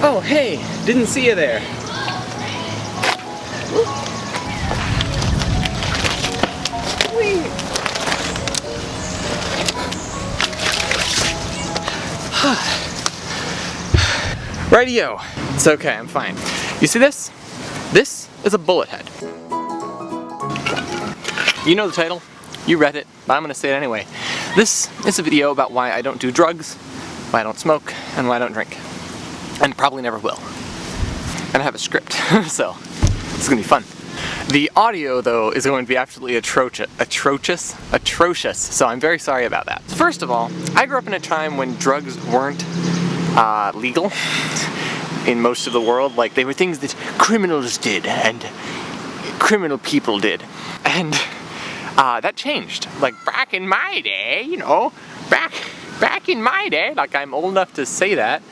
Oh, hey, didn't see you there. Rightio. It's okay, I'm fine. You see this? This is a bullet head. You know the title, you read it, but I'm gonna say it anyway. This is a video about why I don't do drugs, why I don't smoke, and why I don't drink. And probably never will. And I have a script, so it's gonna be fun. The audio, though, is going to be absolutely atrocious, so I'm very sorry about that. First of all, I grew up in a time when drugs weren't legal in most of the world. Like, they were things that criminals did and criminal people did. And that changed. Like, back in my day, you know, back in my day, like I'm old enough to say that.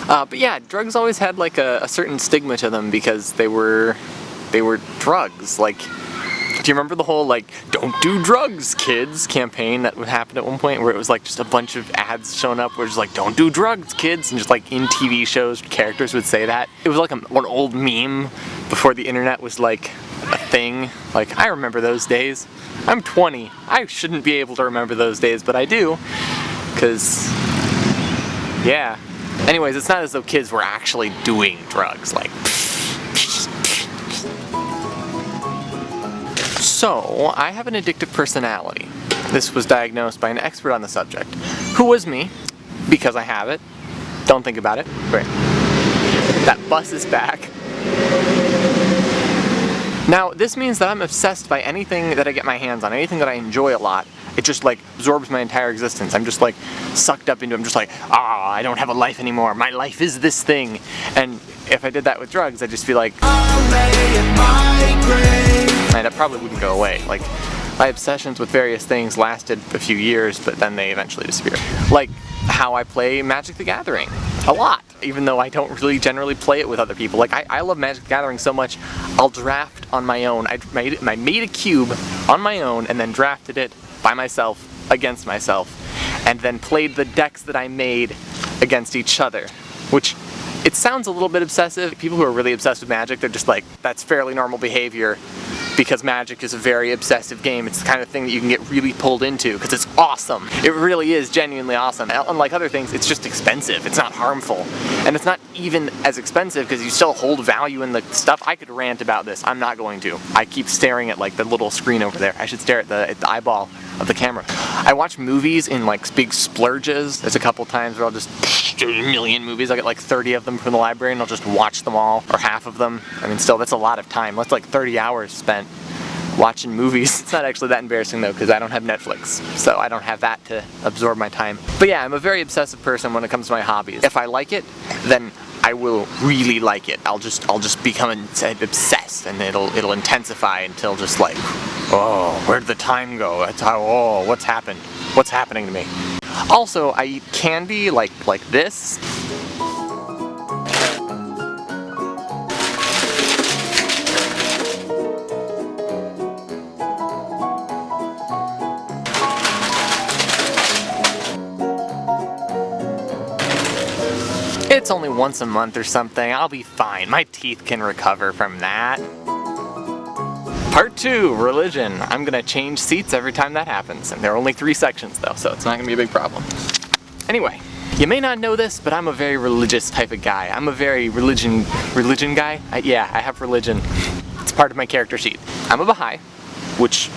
But yeah, drugs always had like a certain stigma to them because they were drugs. Like, do you remember the whole like "Don't do drugs, kids" campaign that would happen at one point, where it was like just a bunch of ads showing up where it's like "Don't do drugs, kids," and just like in TV shows characters would say that. It was like an old meme before the internet was like a thing. Like, I remember those days. I'm 20. I shouldn't be able to remember those days, but I do, because yeah. Anyways, it's not as though kids were actually doing drugs, like. So, I have an addictive personality. This was diagnosed by an expert on the subject, who was me, because I have it. Don't think about it. Great. That bus is back. Now, this means that I'm obsessed by anything that I get my hands on, anything that I enjoy a lot. It just like absorbs my entire existence. I'm just like sucked up into it. I'm just like, I don't have a life anymore. My life is this thing. And if I did that with drugs, I'd just be like, and it probably wouldn't go away. Like, my obsessions with various things lasted a few years, but then they eventually disappeared. Like how I play Magic the Gathering a lot, even though I don't really generally play it with other people. Like, I love Magic the Gathering so much, I'll draft on my own. I made a cube on my own and then drafted it by myself against myself, and then played the decks that I made against each other, which it sounds a little bit obsessive. People who are really obsessed with Magic, they're just like, that's fairly normal behavior, because Magic is a very obsessive game. It's the kind of thing that you can get really pulled into because it's awesome. It really is genuinely awesome. Unlike other things, it's just expensive. It's not harmful. And it's not even as expensive because you still hold value in the stuff. I could rant about this. I'm not going to. I keep staring at like the little screen over there. I should stare at the eyeball of the camera. I watch movies in like big splurges. There's a couple times where I'll just do a million movies. I'll get like 30 of them from the library and I'll just watch them all, or half of them. I mean, still, that's a lot of time. That's like 30 hours spent watching movies. It's not actually that embarrassing though, because I don't have Netflix, so I don't have that to absorb my time. But yeah, I'm a very obsessive person when it comes to my hobbies. If I like it, then I will really like it. I'll just become obsessed, and it'll intensify until just like, oh, where'd the time go? That's how, oh, what's happened? What's happening to me? Also, I eat candy like this. It's only once a month or something. I'll be fine. My teeth can recover from that. Part 2, religion. I'm gonna change seats every time that happens. And there are only 3 sections though, so it's not gonna be a big problem. Anyway, you may not know this, but I'm a very religious type of guy. I'm a very religion guy? Yeah, I have religion. It's part of my character sheet. I'm a Baha'i, which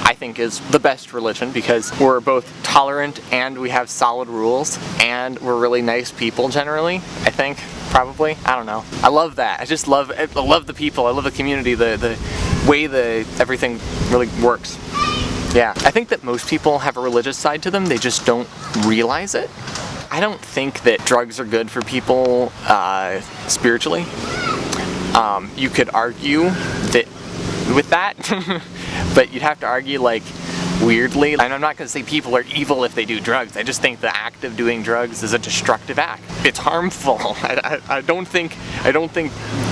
I think is the best religion because we're both tolerant and we have solid rules and we're really nice people generally, I think, probably. I don't know. I love that. I love the people. I love the community, the way everything really works. Yeah, I think that most people have a religious side to them, they just don't realize it. I don't think that drugs are good for people spiritually. You could argue that with that, but you'd have to argue like weirdly. And I'm not going to say people are evil if they do drugs. I just think the act of doing drugs is a destructive act. It's harmful. I don't think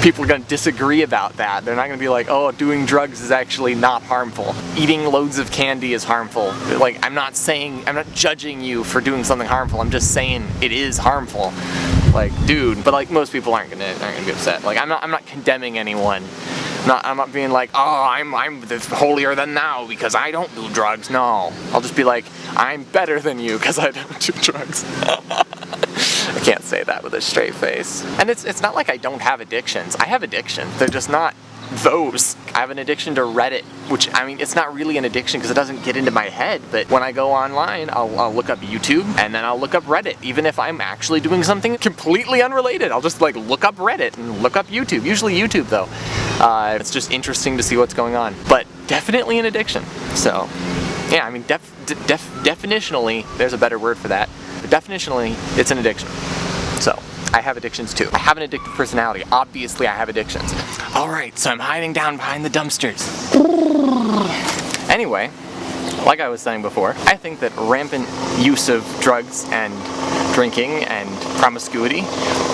people are going to disagree about that. They're not going to be like, oh, doing drugs is actually not harmful. Eating loads of candy is harmful. Like, I'm not judging you for doing something harmful. I'm just saying it is harmful. Like, dude, but like most people aren't gonna be upset. Like, I'm not condemning anyone. I'm not being like, oh, I'm holier than thou because I don't do drugs. No, I'll just be like, I'm better than you because I don't do drugs. I can't say that with a straight face. And it's not like I don't have addictions. I have addictions. They're just not those. I have an addiction to Reddit, which, I mean, it's not really an addiction because it doesn't get into my head, but when I go online, I'll look up YouTube and then I'll look up Reddit, even if I'm actually doing something completely unrelated. I'll just like look up Reddit and look up YouTube, usually YouTube though. It's just interesting to see what's going on, but definitely an addiction. So yeah, I mean, definitionally, there's a better word for that, but definitionally, it's an addiction. So I have addictions too. I have an addictive personality. Obviously, I have addictions. Alright, so I'm hiding down behind the dumpsters. Anyway, like I was saying before, I think that rampant use of drugs and drinking and promiscuity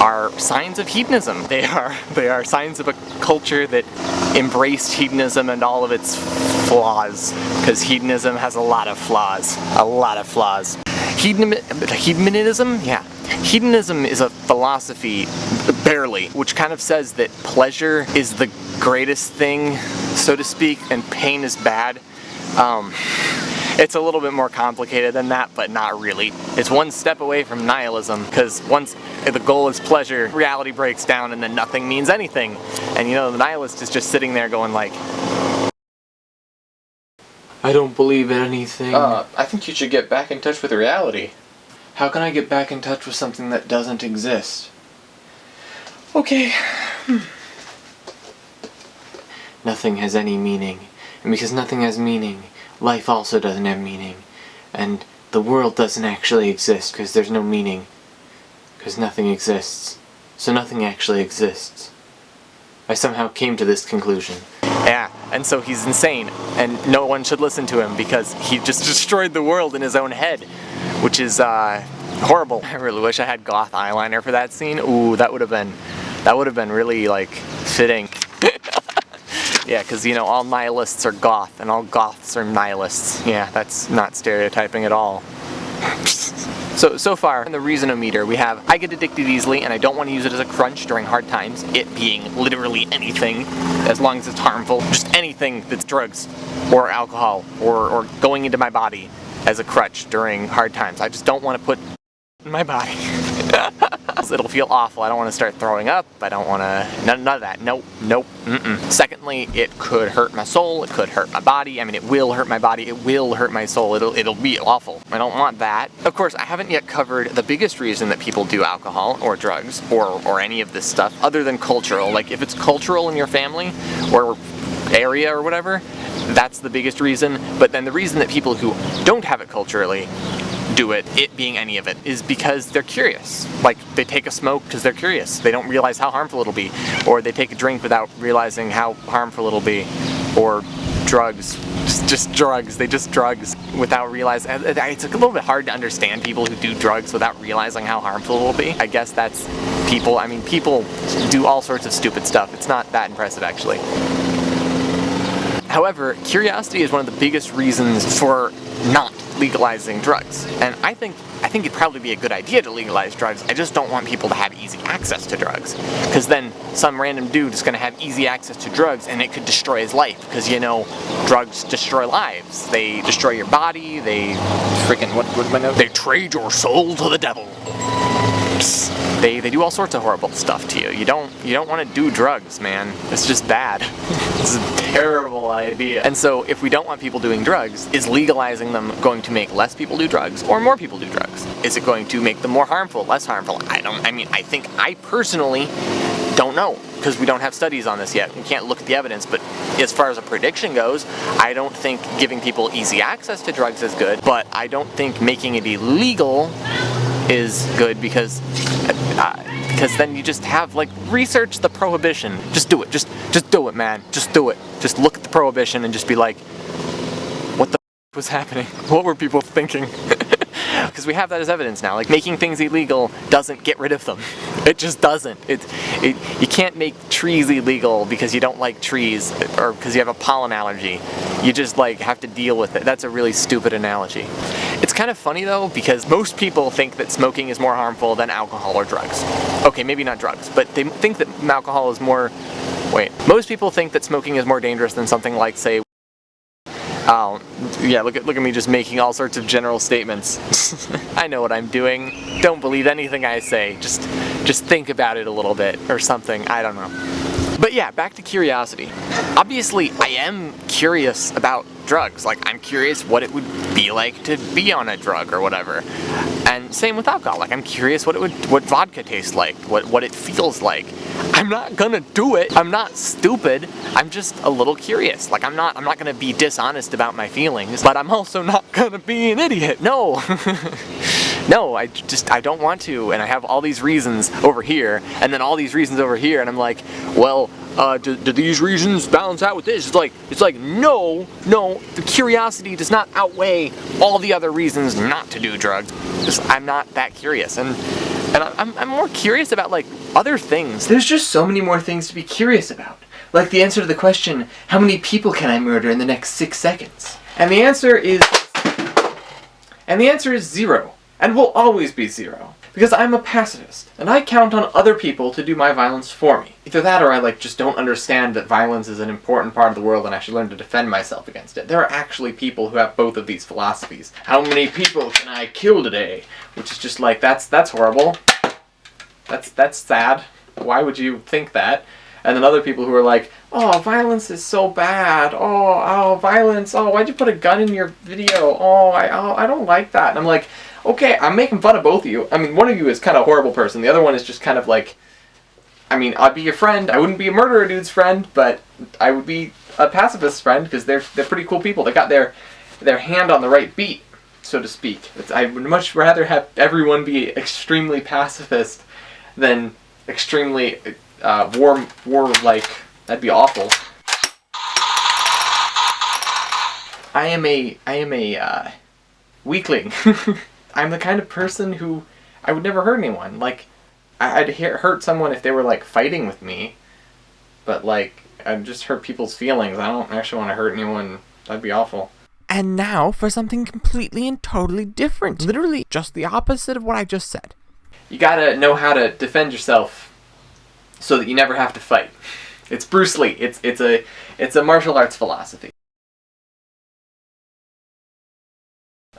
are signs of hedonism. They are signs of a culture that embraced hedonism and all of its flaws, because hedonism has a lot of flaws. A lot of flaws. Hedonism? Yeah. Hedonism is a philosophy, barely, which kind of says that pleasure is the greatest thing, so to speak, and pain is bad. It's a little bit more complicated than that, but not really. It's one step away from nihilism, because once the goal is pleasure, reality breaks down and then nothing means anything. And you know, the nihilist is just sitting there going like, I don't believe in anything. I think you should get back in touch with reality. How can I get back in touch with something that doesn't exist? Okay. Nothing has any meaning. And because nothing has meaning, life also doesn't have meaning. And the world doesn't actually exist because there's no meaning. Because nothing exists. So nothing actually exists. I somehow came to this conclusion. Yeah, and so he's insane, and no one should listen to him because he just destroyed the world in his own head, which is horrible. I really wish I had goth eyeliner for that scene. Ooh, that would have been really like fitting. Yeah, because you know, all nihilists are goth and all goths are nihilists. Yeah, that's not stereotyping at all. So far, in the reasonometer, we have, I get addicted easily and I don't want to use it as a crutch during hard times, it being literally anything, as long as it's harmful, just anything that's drugs, or alcohol, or going into my body as a crutch during hard times. I just don't want to put in my body. It'll feel awful. I don't want to start throwing up. I don't want to... None of that. Nope. Secondly, it could hurt my soul. It could hurt my body. I mean, it will hurt my body. It will hurt my soul. It'll be awful. I don't want that. Of course, I haven't yet covered the biggest reason that people do alcohol or drugs or any of this stuff other than cultural. Like, if it's cultural in your family or area or whatever, that's the biggest reason. But then the reason that people who don't have it culturally do it being any of it, is because they're curious. Like, they take a smoke because they're curious. They don't realize how harmful it'll be. Or they take a drink without realizing how harmful it'll be. Or drugs. Just drugs. They just drugs without realizing. It's a little bit hard to understand people who do drugs without realizing how harmful it'll be. I guess that's people. I mean, people do all sorts of stupid stuff. It's not that impressive, actually. However, curiosity is one of the biggest reasons for not legalizing drugs. And I think it'd probably be a good idea to legalize drugs. I just don't want people to have easy access to drugs. Because then some random dude is going to have easy access to drugs and it could destroy his life. Because, you know, drugs destroy lives. They destroy your body. They freaking, what am I know? They trade your soul to the devil. They do all sorts of horrible stuff to you. You don't want to do drugs, man. It's just bad. It's a terrible idea. And so if we don't want people doing drugs, is legalizing them going to make less people do drugs or more people do drugs? Is it going to make them more harmful, less harmful? I personally don't know, because we don't have studies on this yet. We can't look at the evidence, but as far as a prediction goes, I don't think giving people easy access to drugs is good, but I don't think making it illegal is good, because then you just have, like, research the prohibition. Just do it. Just do it, man. Just do it. Just look at the prohibition and just be like, what the was happening? What were people thinking? Because we have that as evidence now. Like, making things illegal doesn't get rid of them. It just doesn't. You can't make trees illegal because you don't like trees or because you have a pollen allergy. You just like have to deal with it. That's a really stupid analogy. It's kind of funny though, because most people think that smoking is more harmful than alcohol or drugs. Okay, maybe not drugs, but they think that alcohol is more... Wait. Most people think that smoking is more dangerous than something like, say... Oh, yeah, look at me just making all sorts of general statements. I know what I'm doing. Don't believe anything I say. Just think about it a little bit or something. I don't know. But yeah, back to curiosity. Obviously, I am curious about drugs. Like, I'm curious what it would be like to be on a drug or whatever. And same with alcohol. Like, I'm curious what vodka tastes like, what it feels like. I'm not gonna do it. I'm not stupid. I'm just a little curious. Like, I'm not gonna be dishonest about my feelings, but I'm also not gonna be an idiot. No. No, I don't want to, and I have all these reasons over here, and then all these reasons over here, and I'm like, well, do these reasons balance out with this? It's like, no, the curiosity does not outweigh all the other reasons not to do drugs. I'm not that curious, and I'm more curious about, like, other things. There's just so many more things to be curious about. Like the answer to the question, how many people can I murder in the next 6 seconds? And the answer is 0. And will always be 0. Because I'm a pacifist, and I count on other people to do my violence for me. Either that or I just don't understand that violence is an important part of the world and I should learn to defend myself against it. There are actually people who have both of these philosophies. How many people can I kill today? Which is just like, that's horrible. That's sad. Why would you think that? And then other people who are like, oh, violence is so bad. Oh, violence. Oh, why'd you put a gun in your video? I don't like that. And I'm like, okay, I'm making fun of both of you. I mean, one of you is kind of a horrible person. The other one is just kind of like, I mean, I'd be your friend. I wouldn't be a murderer dude's friend, but I would be a pacifist friend because they're pretty cool people. They got their hand on the right beat, so to speak. I would much rather have everyone be extremely pacifist than extremely war-like. That'd be awful. I am a weakling. I'm the kind of person who I would never hurt anyone. Like, I'd hurt someone if they were like fighting with me, but like I'd just hurt people's feelings. I don't actually want to hurt anyone. That'd be awful. And now for something completely and totally different. Literally just the opposite of what I just said. You gotta know how to defend yourself so that you never have to fight. It's Bruce Lee. It's a martial arts philosophy.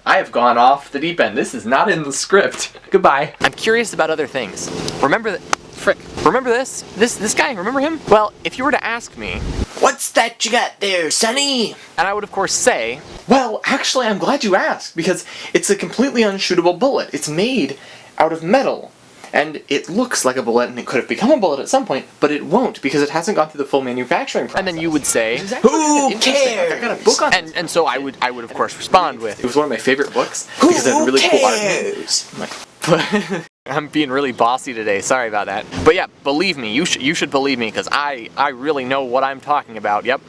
I have gone off the deep end. This is not in the script. Goodbye. I'm curious about other things. Remember this? This guy, remember him? Well, if you were to ask me, what's that you got there, Sonny? And I would of course say, well, actually I'm glad you asked, because it's a completely unshootable bullet. It's made out of metal. And it looks like a bullet, and it could have become a bullet at some point, but it won't, because it hasn't gone through the full manufacturing process. And then you would say, who cares? I've got a book on this. And so I would of course respond with, it was one of my favorite books, because it had really cool art. I'm being really bossy today, sorry about that. But yeah, believe me, you should believe me, because I really know what I'm talking about. Yep,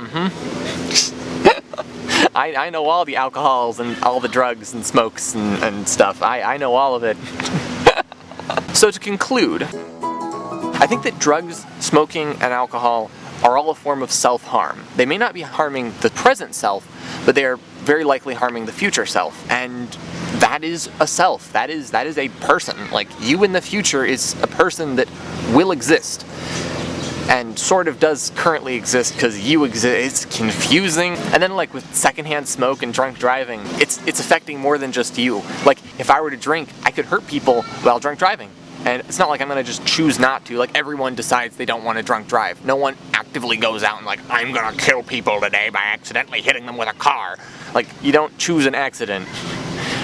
I know all the alcohols and all the drugs and smokes and stuff. I know all of it. So to conclude, I think that drugs, smoking, and alcohol are all a form of self-harm. They may not be harming the present self, but they are very likely harming the future self. And that is a self. That is a person. Like, you in the future is a person that will exist. And sort of does currently exist because you exist. It's confusing. And then like with secondhand smoke and drunk driving, it's affecting more than just you. Like, if I were to drink, I could hurt people while drunk driving. And it's not like I'm gonna just choose not to. Like, everyone decides they don't want to drunk drive. No one actively goes out and like, I'm gonna kill people today by accidentally hitting them with a car. Like, you don't choose an accident.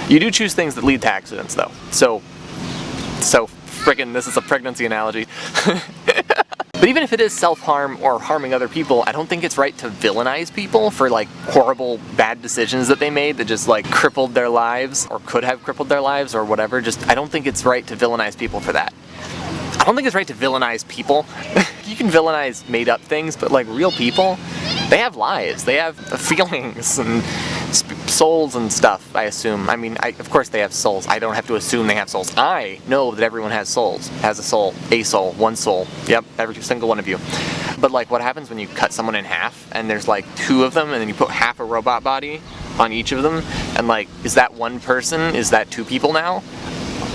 You do choose things that lead to accidents though. So frickin', this is a pregnancy analogy. But even if it is self-harm or harming other people, I don't think it's right to villainize people for like horrible, bad decisions that they made that just like crippled their lives or could have crippled their lives or whatever. I don't think it's right to villainize people for that. I don't think it's right to villainize people. You can villainize made-up things, but like real people, they have lives, they have feelings and souls and stuff, I assume. I mean, of course they have souls. I don't have to assume they have souls. I know that everyone has souls. Has a soul, one soul. Yep, every single one of you. But like, what happens when you cut someone in half and there's like 2 of them, and then you put half a robot body on each of them, and like, is that one person? Is that 2 people now?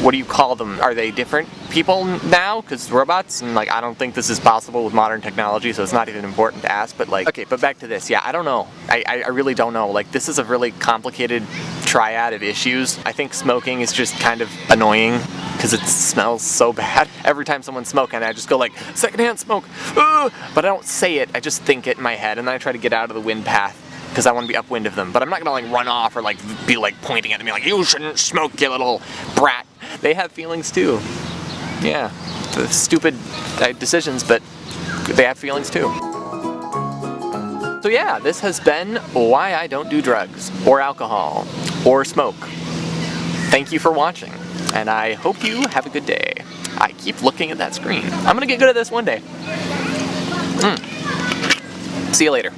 What do you call them? Are they different people now? Because robots, and like, I don't think this is possible with modern technology, so it's not even important to ask, but like, okay, but back to this. Yeah, I don't know. I really don't know. Like, this is a really complicated triad of issues. I think smoking is just kind of annoying because it smells so bad. Every time someone's smoking, I just go like, secondhand smoke, but I don't say it, I just think it in my head, and then I try to get out of the wind path because I want to be upwind of them. But I'm not gonna like run off or like be like pointing at me like, you shouldn't smoke, you little brat. They have feelings too. Yeah, stupid decisions, but they have feelings too. So yeah, this has been why I don't do drugs or alcohol or smoke. Thank you for watching, and I hope you have a good day. I keep looking at that screen. I'm gonna get good at this one day. See you later.